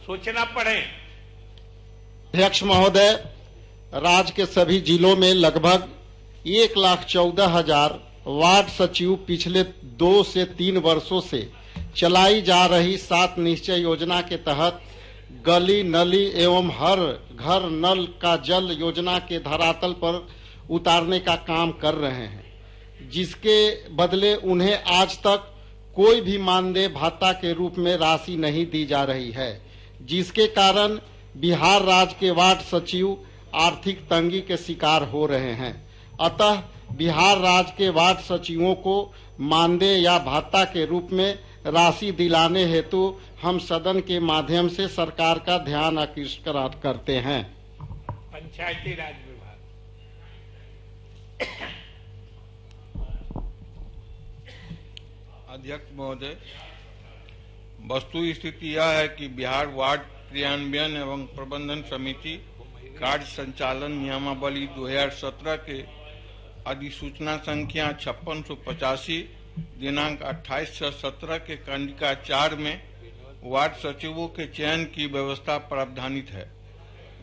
सोचना पड़े। अध्यक्ष महोदय, राज्य के सभी जिलों में लगभग 1,14,000 वार्ड सचिव पिछले 2 से 3 वर्षों से चलाई जा रही 7 निश्चय योजना के तहत गली नली एवं हर घर नल का जल योजना के धरातल पर उतारने का काम कर रहे हैं, जिसके बदले उन्हें आज तक कोई भी मानदेय भत्ता के रूप में राशि नहीं दी जा रही है, जिसके कारण बिहार राज्य के वार्ड सचिव आर्थिक तंगी के शिकार हो रहे हैं। अतः बिहार राज्य के वार्ड सचिवों को मानदेय या भत्ता के रूप में राशि दिलाने हेतु हम सदन के माध्यम से सरकार का ध्यान आकृष्ट करते हैं। पंचायती राज विभाग। अध्यक्ष महोदय, वस्तु स्थिति यह है कि बिहार वार्ड क्रियान्वयन एवं प्रबंधन समिति कार्य संचालन नियमावली 2017 के अधिसूचना संख्या 5685 दिनांक 28/17 के कंडिका 4 में वार्ड सचिवों के चयन की व्यवस्था प्रावधानित है।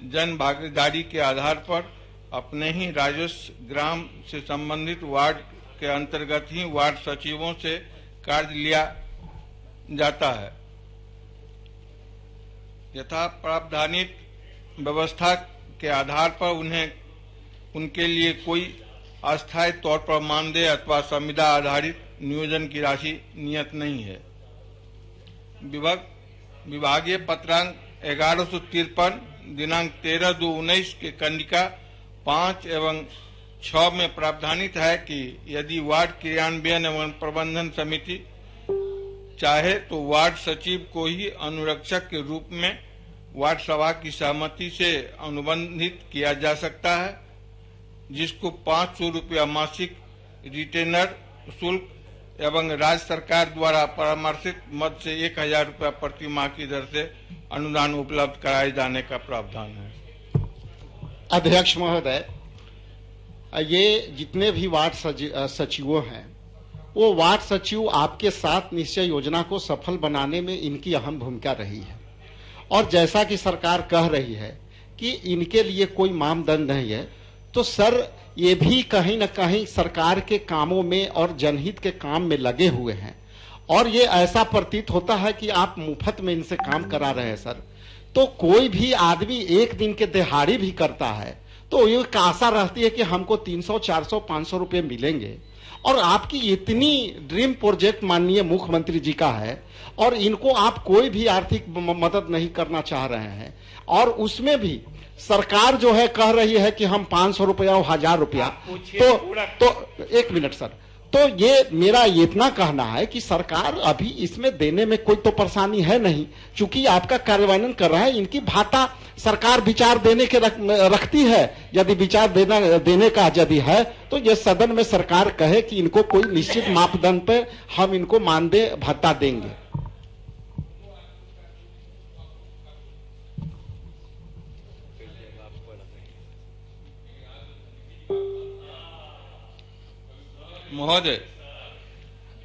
जन भागीदारी के आधार पर अपने ही राजस्व ग्राम से संबंधित वार्ड के अंतर्गत ही वार्ड सचिवों से कार्य लिया जाता है। यथा प्रावधानित व्यवस्था के आधार पर उनके लिए कोई अस्थायी तौर पर मानदेय अथवा संविदा आधारित नियोजन की राशि नियत नहीं है। विभागीय पत्रांक 1153 दिनांक 13/2/19 के कंडिका 5 एवं 6 में प्रावधानित है कि यदि वार्ड क्रियान्वयन एवं प्रबंधन समिति चाहे तो वार्ड सचिव को ही अनुरक्षक के रूप में वार्ड सभा की सहमति से अनुबंधित किया जा सकता है, जिसको 500 रुपया मासिक रिटेनर शुल्क एवं राज्य सरकार द्वारा परामर्शित मद से 1,000 रुपया प्रति माह की दर से अनुदान उपलब्ध कराए जाने का प्रावधान है। अध्यक्ष महोदय, ये जितने भी वार्ड सचिवों हैं, वो वार्ड सचिव आपके 7 निश्चय योजना को सफल बनाने में इनकी अहम भूमिका रही है। और जैसा कि सरकार कह रही है कि इनके लिए कोई मानदंड नहीं है, तो सर ये भी कहीं न कहीं सरकार के कामों में और जनहित के काम में लगे हुए हैं, और ये ऐसा प्रतीत होता है कि आप मुफ्त में इनसे काम करा रहे हैं सर। तो कोई भी आदमी एक दिन के दिहाड़ी भी करता है तो ये आशा रहती है कि हमको 300, 400, 500 रुपये मिलेंगे। और आपकी इतनी ड्रीम प्रोजेक्ट माननीय मुख्यमंत्री जी का है और इनको आप कोई भी आर्थिक मदद नहीं करना चाह रहे हैं, और उसमें भी सरकार जो है कह रही है कि हम 500 रुपया और 1,000 रुपया। तो 1 मिनट सर, तो ये मेरा इतना कहना है कि सरकार अभी इसमें देने में कोई तो परेशानी है नहीं, चूंकि आपका कार्यान्वयन कर रहा है। इनकी भाता सरकार विचार देने के रखती है। यदि विचार देने का यदि है तो ये सदन में सरकार कहे कि इनको कोई निश्चित मापदंड पर हम इनको मानदेय भत्ता देंगे। महोदय,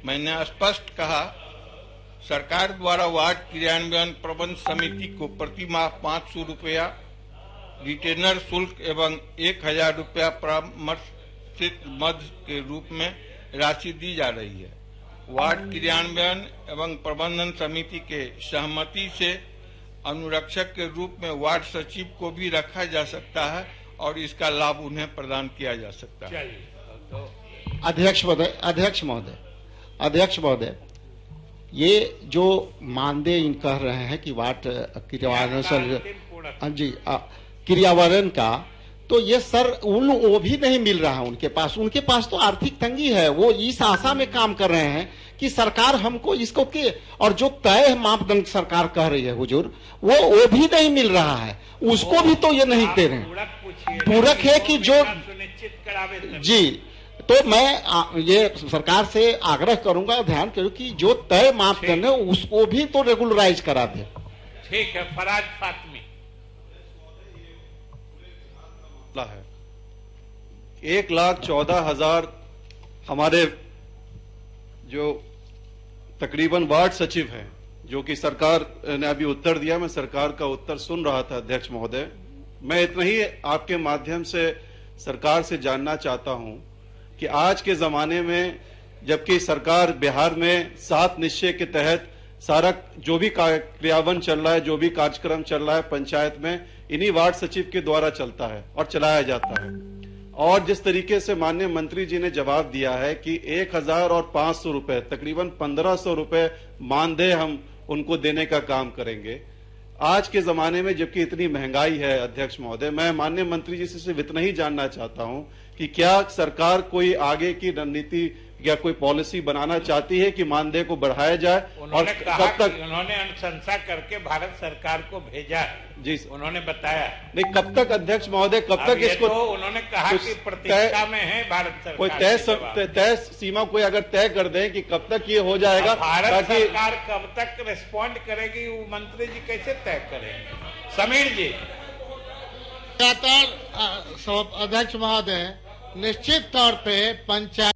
मैंने स्पष्ट कहा, सरकार द्वारा वार्ड क्रियान्वयन प्रबंध समिति को प्रति माह 500 रुपया रिटेनर शुल्क एवं 1,000 रुपया परामर्शित मद के रूप में राशि दी जा रही है। वार्ड क्रियान्वयन एवं प्रबंधन समिति के सहमति से अनुरक्षक के रूप में वार्ड सचिव को भी रखा जा सकता है और इसका लाभ उन्हें प्रदान किया जा सकता है। अध्यक्ष महोदय, ये जो मानदेय इन कह रहे हैं कि वार्ड क्रियान्वयन का, तो ये सर वो भी नहीं मिल रहा है उनके पास तो आर्थिक तंगी है। वो इस आशा में काम कर रहे हैं कि सरकार हमको इसको के, और जो तय मापदंड सरकार कह रही है हुजूर, वो भी नहीं मिल रहा है, उसको भी तो ये नहीं दे रहे हैं। पूरक है कि जो जी, तो मैं ये सरकार से आग्रह करूंगा, ध्यान करूं कि जो तय मापदंड है उसको भी तो रेगुलराइज करा दे। ठीक है। फराज फातमी। 1,14,000 हमारे जो तकरीबन वार्ड सचिव हैं जो कि सरकार ने अभी उत्तर दिया, मैं सरकार का उत्तर सुन रहा था अध्यक्ष महोदय। मैं इतना ही आपके माध्यम से सरकार से जानना चाहता हूं कि आज के जमाने में जबकि सरकार बिहार में 7 निश्चय के तहत सारा जो भी क्रियान्वयन चल रहा है, जो भी कार्यक्रम चल रहा है पंचायत में, इन्हीं वार्ड सचिव के द्वारा चलता है और चलाया जाता है। और जिस तरीके से माननीय मंत्री जी ने जवाब दिया है कि 1,500 रुपए, तकरीबन 1,500 रुपए मानदेय हम उनको देने का काम करेंगे। आज के जमाने में जबकि इतनी महंगाई है अध्यक्ष महोदय, मैं माननीय मंत्री जी से सिर्फ इतना ही जानना चाहता हूं कि क्या सरकार कोई आगे की रणनीति या कोई पॉलिसी बनाना चाहती है कि मानदेय को बढ़ाया जाए, और कब तक? उन्होंने अनुशंसा करके भारत सरकार को भेजा है। जी उन्होंने बताया नहीं, कब तक अध्यक्ष महोदय, कब तक इसको? तो उन्होंने कहा कि प्रतीक्षा में है भारत सरकार। कोई तय सीमा कोई अगर तय कर दें कि कब तक ये हो जाएगा, भारत सरकार कब तक रिस्पॉन्ड करेगी, वो मंत्री जी कैसे तय करेंगे? समीर जी। लगातार अध्यक्ष महोदय, निश्चित तौर पे पंचायत